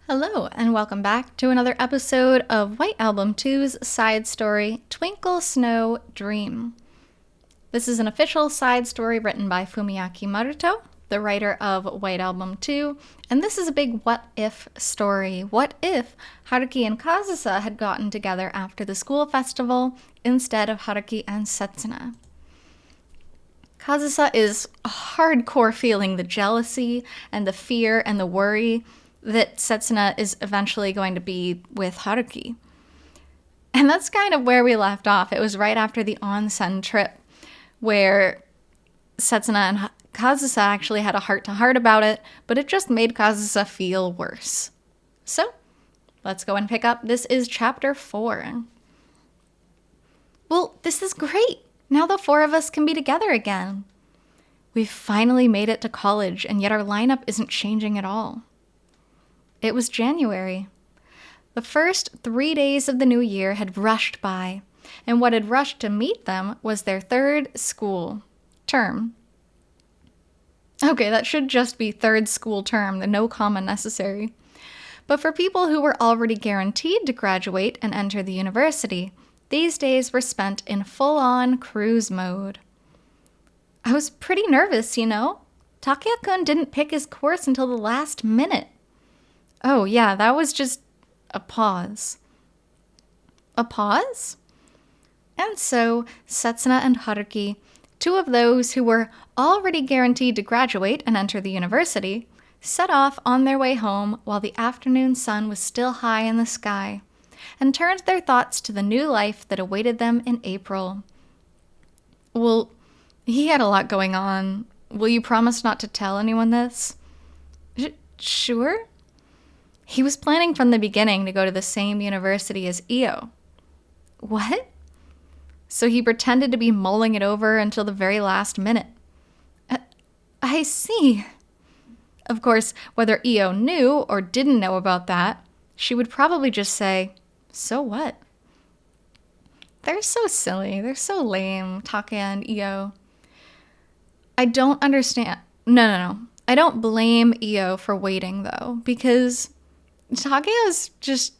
Hello, and welcome back to another episode of White Album 2's side story, Twinkle, Snow, Dream. This is an official side story written by Fumiaki Maruto, the writer of White Album 2, and this is a big what-if story. What if Haruki and Kazusa had gotten together after the school festival instead of Haruki and Setsuna? Kazusa is hardcore feeling the jealousy and the fear and the worry that Setsuna is eventually going to be with Haruki. And that's kind of where we left off. It was right after the onsen trip where Setsuna and Kazusa actually had a heart-to-heart about it, but it just made Kazusa feel worse. So, let's go and pick up. This is chapter 4. Well, this is great. Now the four of us can be together again. We've finally made it to college, and yet our lineup isn't changing at all. It was January. The first 3 days of the new year had rushed by, and what had rushed to meet them was their third school term. Okay, that should just be third school term, the no comma necessary. But for people who were already guaranteed to graduate and enter the university, these days were spent in full-on cruise mode. I was pretty nervous, you know? Takeya-kun didn't pick his course until the last minute. Oh, yeah, that was just a pause. A pause? And so, Setsuna and Haruki, two of those who were already guaranteed to graduate and enter the university, set off on their way home while the afternoon sun was still high in the sky, and turned their thoughts to the new life that awaited them in April. Well, he had a lot going on. Will you promise not to tell anyone this? Sure? He was planning from the beginning to go to the same university as Io. What? So he pretended to be mulling it over until the very last minute. I see. Of course, whether Io knew or didn't know about that, she would probably just say, so what? They're so silly. They're so lame, Takeya and Io. I don't understand. No. I don't blame Io for waiting, though, because Takeya is just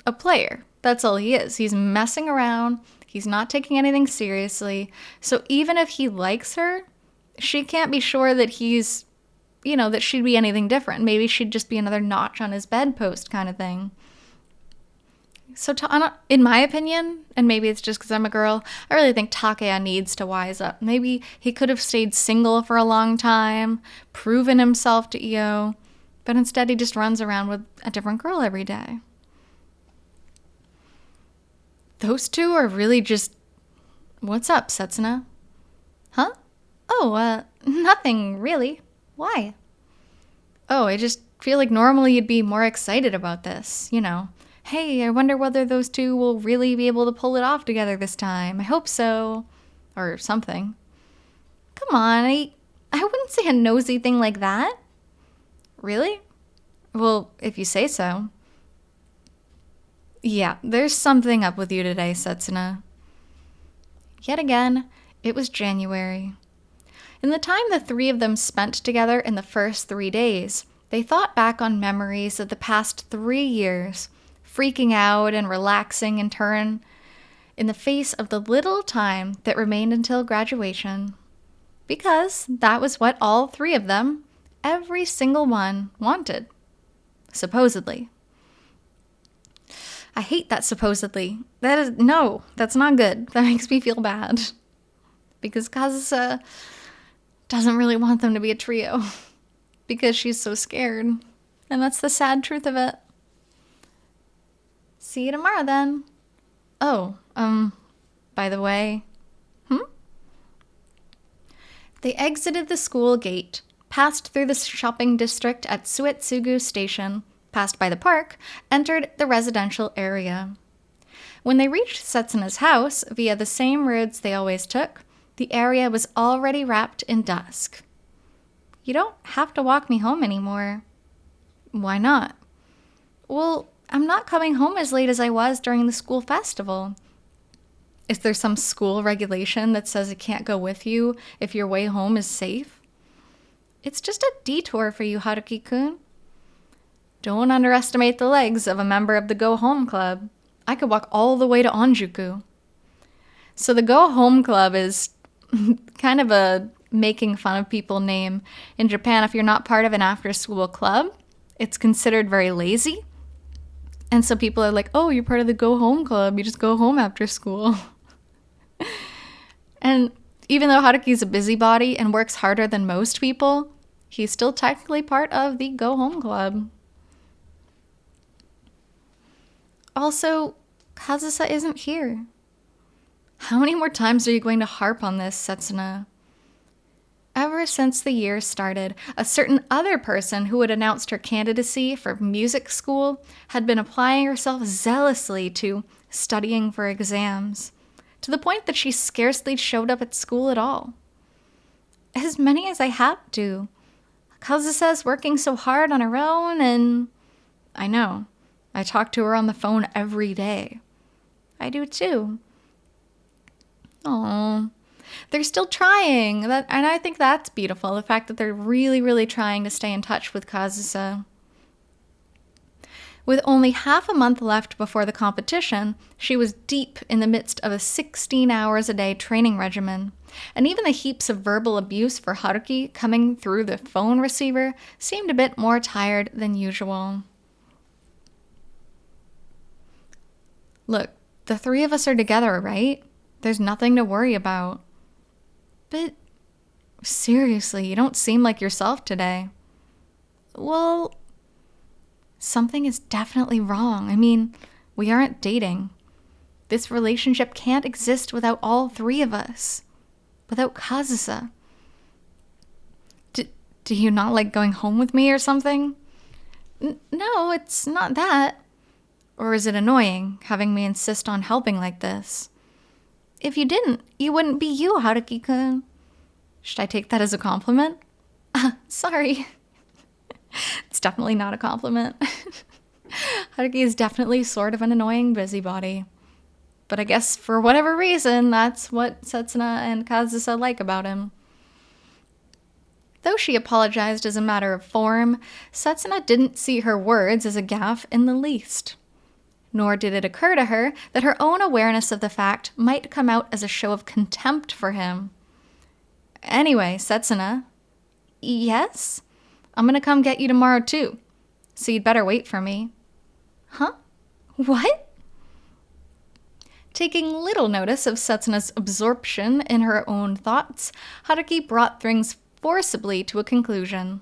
a player. That's all he is. He's messing around. He's not taking anything seriously. So even if he likes her, she can't be sure that he's, that she'd be anything different. Maybe she'd just be another notch on his bedpost kind of thing. So in my opinion, and maybe it's just because I'm a girl, I really think Takeya needs to wise up. Maybe he could have stayed single for a long time, proven himself to Io, but instead he just runs around with a different girl every day. Those two are really just... What's up, Setsuna? Huh? Oh, nothing, really. Why? Oh, I just feel like normally you'd be more excited about this, Hey, I wonder whether those two will really be able to pull it off together this time. I hope so. Or something. Come on, I wouldn't say a nosy thing like that. Really? Well, if you say so. Yeah, there's something up with you today, Setsuna. Yet again, it was January. In the time the three of them spent together in the first 3 days, they thought back on memories of the past 3 years, freaking out and relaxing in turn in the face of the little time that remained until graduation. Because that was what all 3 of them, every single one, wanted. Supposedly. I hate that supposedly. No, that's not good. That makes me feel bad. Because Kazusa doesn't really want them to be a trio. Because she's so scared. And that's the sad truth of it. See you tomorrow then. Oh, by the way. They exited the school gate, passed through the shopping district at Suetsugu Station, passed by the park, entered the residential area. When they reached Setsuna's house via the same roads they always took, the area was already wrapped in dusk. You don't have to walk me home anymore. Why not? Well, I'm not coming home as late as I was during the school festival. Is there some school regulation that says I can't go with you if your way home is safe? It's just a detour for you, Haruki-kun. Don't underestimate the legs of a member of the Go Home Club. I could walk all the way to Onjuku. So the Go Home Club is kind of a making fun of people name. In Japan, if you're not part of an after-school club, it's considered very lazy. And so people are like, oh, you're part of the Go Home Club. You just go home after school. And even though Haruki's a busybody and works harder than most people, he's still technically part of the Go Home Club. Also, Kazusa isn't here. How many more times are you going to harp on this, Setsuna? Ever since the year started, a certain other person who had announced her candidacy for music school had been applying herself zealously to studying for exams, to the point that she scarcely showed up at school at all. As many as I had to. Kazusa's working so hard on her own, and I know, I talk to her on the phone every day. I do too. Oh, they're still trying, and I think that's beautiful, the fact that they're really, really trying to stay in touch with Kazusa. With only half a month left before the competition, she was deep in the midst of a 16 hours a day training regimen, and even the heaps of verbal abuse for Haruki coming through the phone receiver seemed a bit more tired than usual. Look, the three of us are together, right? There's nothing to worry about. But seriously, you don't seem like yourself today. Well, something is definitely wrong. I mean, we aren't dating. This relationship can't exist without all three of us. Without Kazusa. Do you not like going home with me or something? No, it's not that. Or is it annoying, having me insist on helping like this? If you didn't, you wouldn't be you, Haruki-kun. Should I take that as a compliment? Sorry. It's definitely not a compliment. Haruki is definitely sort of an annoying busybody. But I guess for whatever reason, that's what Setsuna and Kazusa like about him. Though she apologized as a matter of form, Setsuna didn't see her words as a gaffe in the least. Nor did it occur to her that her own awareness of the fact might come out as a show of contempt for him. Anyway, Setsuna. Yes? I'm gonna come get you tomorrow too, so you'd better wait for me. Huh? What? Taking little notice of Setsuna's absorption in her own thoughts, Haruki brought things forcibly to a conclusion.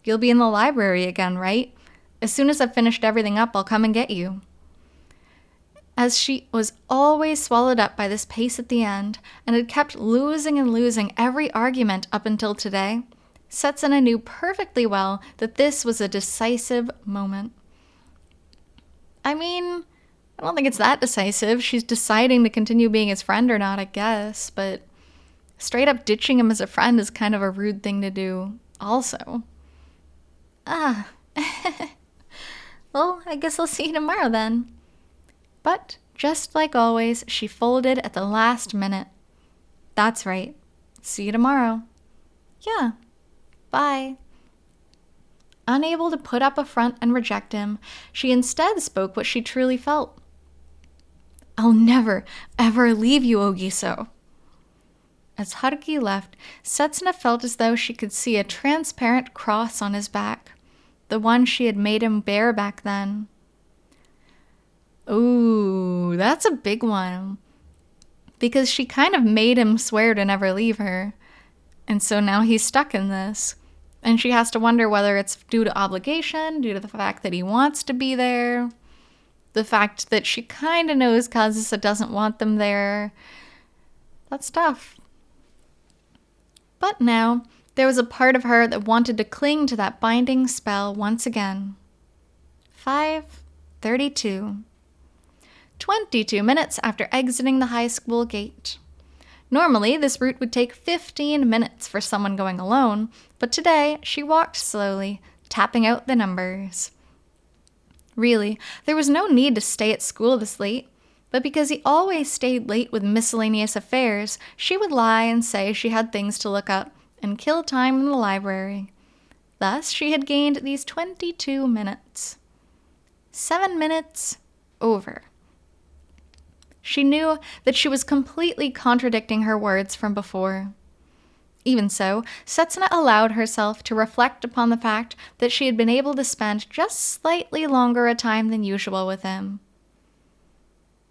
You'll be in the library again, right? As soon as I've finished everything up, I'll come and get you. As she was always swallowed up by this pace at the end, and had kept losing and losing every argument up until today, Setsuna knew perfectly well that this was a decisive moment. I mean, I don't think it's that decisive. She's deciding to continue being his friend or not, I guess, but straight up ditching him as a friend is kind of a rude thing to do also. Well, I guess I'll see you tomorrow then. But, just like always, she folded at the last minute. That's right. See you tomorrow. Yeah. Bye. Unable to put up a front and reject him, she instead spoke what she truly felt. I'll never, ever leave you, Ogiso. As Haruki left, Setsuna felt as though she could see a transparent cross on his back. The one she had made him bear back then. Ooh, that's a big one. Because she kind of made him swear to never leave her. And so now he's stuck in this. And she has to wonder whether it's due to obligation, due to the fact that he wants to be there, the fact that she kind of knows Kazusa doesn't want them there. That's tough. But now, there was a part of her that wanted to cling to that binding spell once again. 5:32. 22 minutes after exiting the high school gate. Normally, this route would take 15 minutes for someone going alone, but today she walked slowly, tapping out the numbers. Really, there was no need to stay at school this late, but because he always stayed late with miscellaneous affairs, she would lie and say she had things to look up and kill time in the library. Thus, she had gained these 22 minutes. 7 minutes over. She knew that she was completely contradicting her words from before. Even so, Setsuna allowed herself to reflect upon the fact that she had been able to spend just slightly longer a time than usual with him.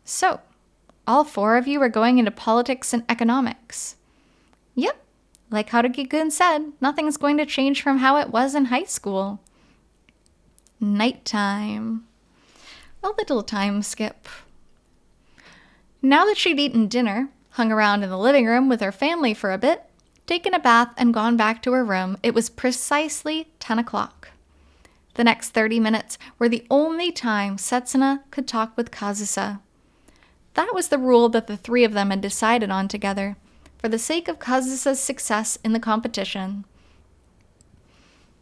So, all 4 of you are going into politics and economics. Yep, like Haruki-kun said, nothing's going to change from how it was in high school. Nighttime. A little time skip. Now that she'd eaten dinner, hung around in the living room with her family for a bit, taken a bath and gone back to her room, it was precisely 10 o'clock. The next 30 minutes were the only time Setsuna could talk with Kazusa. That was the rule that the 3 of them had decided on together, for the sake of Kazusa's success in the competition.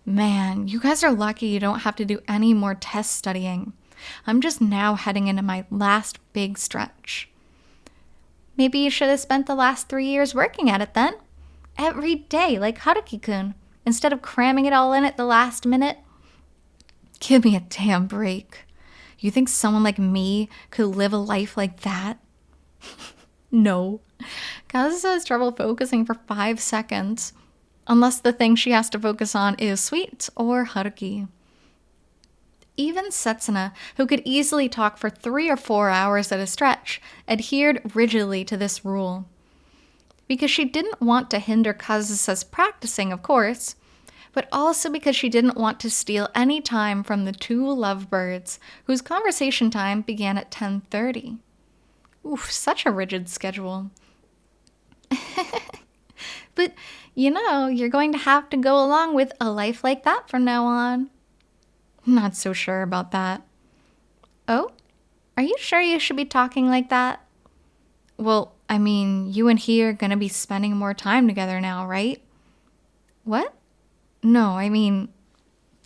Man, you guys are lucky you don't have to do any more test studying. I'm just now heading into my last big stretch. Maybe you should have spent the last 3 years working at it then. Every day, like Haruki-kun, instead of cramming it all in at the last minute. Give me a damn break. You think someone like me could live a life like that? No. Kazusa has trouble focusing for 5 seconds, unless the thing she has to focus on is sweets or Haruki. Even Setsuna, who could easily talk for 3 or 4 hours at a stretch, adhered rigidly to this rule. Because she didn't want to hinder Kazusa's practicing, of course, but also because she didn't want to steal any time from the 2 lovebirds, whose conversation time began at 10:30. Oof, such a rigid schedule. But, you're going to have to go along with a life like that from now on. Not so sure about that. Oh? Are you sure you should be talking like that? Well, I mean, you and he are going to be spending more time together now, right? What? No, I mean,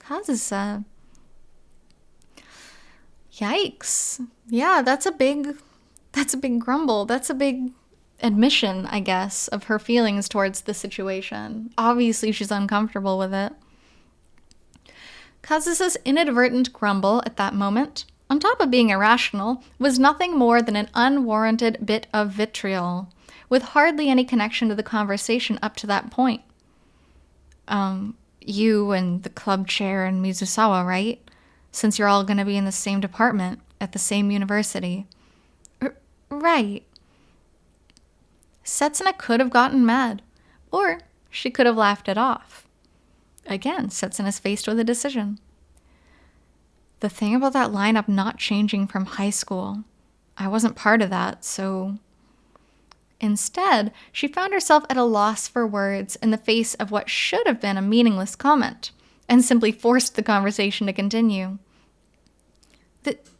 Kazusa. Yikes. Yeah, that's a big grumble. That's a big admission, I guess, of her feelings towards the situation. Obviously, she's uncomfortable with it. Kazusa's inadvertent grumble at that moment, on top of being irrational, was nothing more than an unwarranted bit of vitriol, with hardly any connection to the conversation up to that point. You and the club chair and Mizusawa, right? Since you're all going to be in the same department at the same university. Right. Setsuna could have gotten mad, or she could have laughed it off. Again, Setsuna's faced with a decision. The thing about that lineup not changing from high school, I wasn't part of that, so... Instead, she found herself at a loss for words in the face of what should have been a meaningless comment, and simply forced the conversation to continue.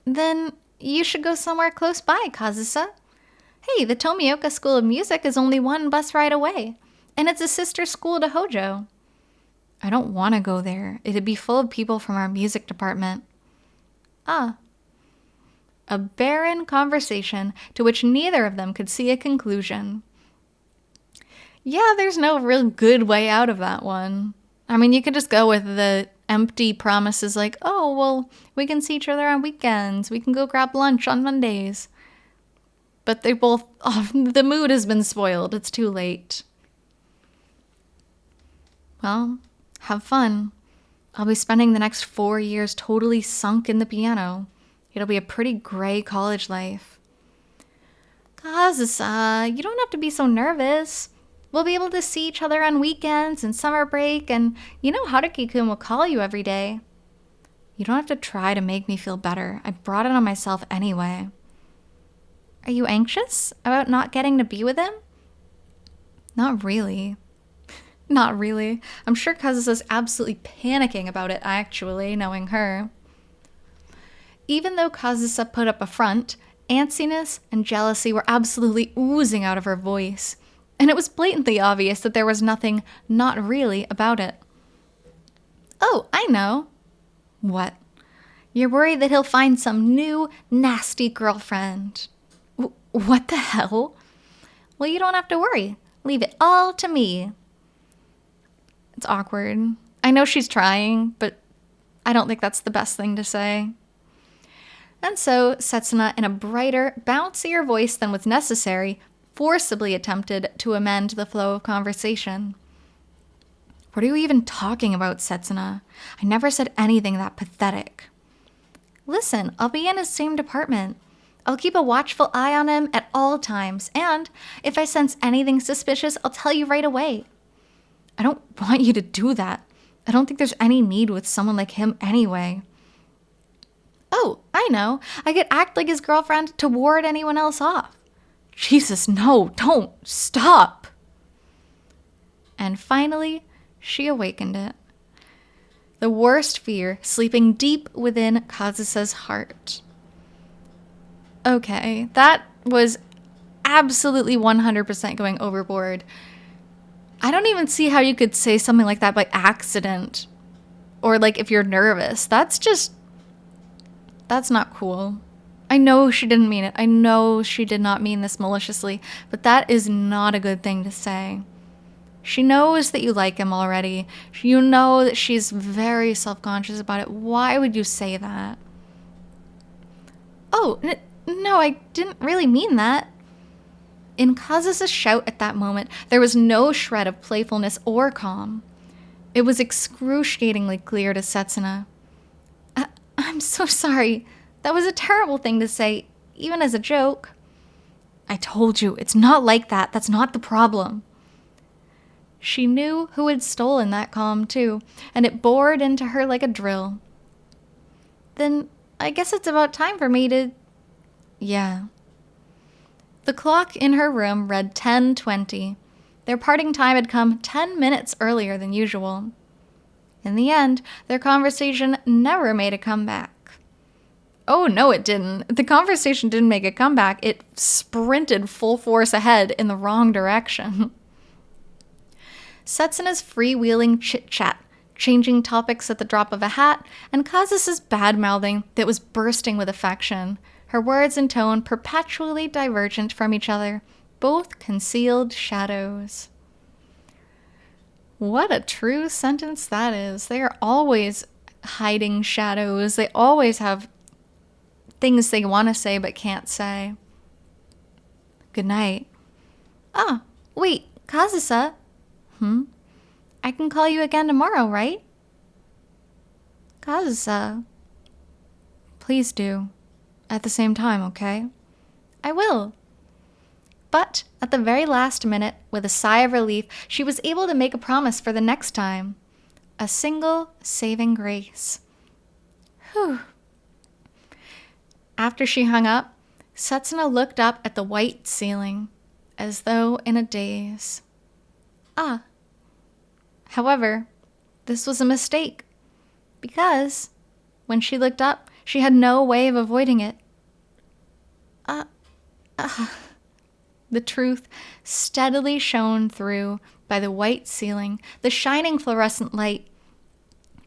Then you should go somewhere close by, Kazusa. Hey, the Tomioka School of Music is only 1 bus ride away, and it's a sister school to Houjou. I don't want to go there. It'd be full of people from our music department. Ah. A barren conversation to which neither of them could see a conclusion. Yeah, there's no real good way out of that one. I mean, you could just go with the empty promises like, oh, well, we can see each other on weekends. We can go grab lunch on Mondays. But they both, the mood has been spoiled. It's too late. Well, have fun. I'll be spending the next 4 years totally sunk in the piano. It'll be a pretty gray college life. Kazusa, you don't have to be so nervous. We'll be able to see each other on weekends and summer break, and Haruki-kun will call you every day. You don't have to try to make me feel better. I brought it on myself anyway. Are you anxious about not getting to be with him? Not really. Not really. I'm sure Kazusa's absolutely panicking about it, actually, knowing her. Even though Kazusa put up a front, antsiness and jealousy were absolutely oozing out of her voice, and it was blatantly obvious that there was nothing not really about it. Oh, I know. What? You're worried that he'll find some new, nasty girlfriend. What the hell? Well, you don't have to worry. Leave it all to me. It's awkward. I know she's trying, but I don't think that's the best thing to say. And so Setsuna, in a brighter, bouncier voice than was necessary, forcibly attempted to amend the flow of conversation. What are you even talking about, Setsuna? I never said anything that pathetic. Listen, I'll be in his same department. I'll keep a watchful eye on him at all times, and if I sense anything suspicious, I'll tell you right away. I don't want you to do that. I don't think there's any need with someone like him anyway. Oh, I know. I could act like his girlfriend to ward anyone else off. Jesus, no, don't. Stop. And finally, she awakened it. The worst fear sleeping deep within Kazusa's heart. Okay, that was absolutely 100% going overboard. I don't even see how you could say something like that by accident. Or like if you're nervous. That's not cool. I know she didn't mean it. I know she did not mean this maliciously. But that is not a good thing to say. She knows that you like him already. You know that she's very self-conscious about it. Why would you say that? Oh, no, I didn't really mean that. In Kazusa's shout at that moment, there was no shred of playfulness or calm. It was excruciatingly clear to Setsuna. I'm so sorry. That was a terrible thing to say, even as a joke. I told you, it's not like that. That's not the problem. She knew who had stolen that calm, too, and it bored into her like a drill. Then I guess it's about time for me to... Yeah. The clock in her room read 10:20. Their parting time had come 10 minutes earlier than usual. In the end, their conversation never made a comeback. Oh, no, it didn't. The conversation didn't make a comeback. It sprinted full force ahead in the wrong direction. Setsuna's freewheeling chit-chat, changing topics at the drop of a hat, and Kazusa's bad-mouthing that was bursting with affection, her words and tone perpetually divergent from each other, both concealed shadows. What a true sentence that is. They are always hiding shadows. They always have things they want to say but can't say. Good night. Ah, wait, Kazusa. I can call you again tomorrow, right? Kazusa. Please do. At the same time, okay? I will. But at the very last minute, with a sigh of relief, she was able to make a promise for the next time. A single saving grace. Whew. After she hung up, Setsuna looked up at the white ceiling, as though in a daze. Ah. However, this was a mistake, because when she looked up, she had no way of avoiding it. The truth steadily shone through by the white ceiling, the shining fluorescent light.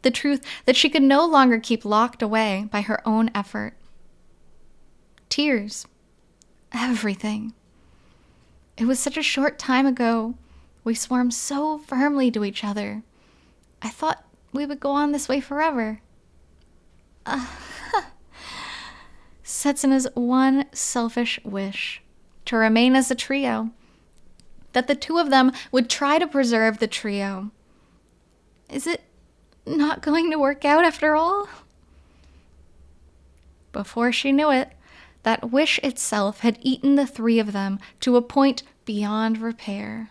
The truth that she could no longer keep locked away by her own effort. Tears. Everything. It was such a short time ago. We swarmed so firmly to each other. I thought we would go on this way forever. Setsuna's one selfish wish, to remain as a trio. That the two of them would try to preserve the trio. Is it not going to work out after all? Before she knew it, that wish itself had eaten the three of them to a point beyond repair.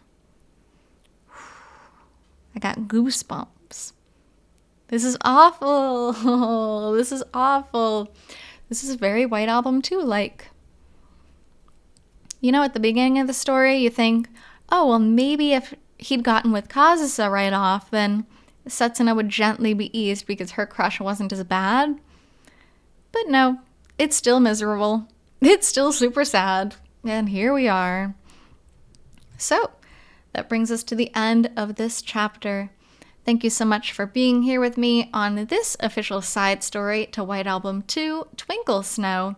I got goosebumps. This is awful. This is awful. This is very White Album 2-like. You know, at the beginning of the story, you think, oh, well, maybe if he'd gotten with Kazusa right off, then Setsuna would gently be eased because her crush wasn't as bad. But no, it's still miserable. It's still super sad. And here we are. So, that brings us to the end of this chapter. Thank you so much for being here with me on this official side story to White Album 2, Twinkle Snow.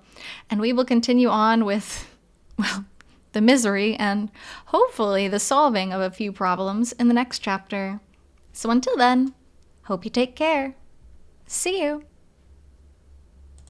And we will continue on with, well, the misery and hopefully the solving of a few problems in the next chapter. So until then, Hope you take care. See you.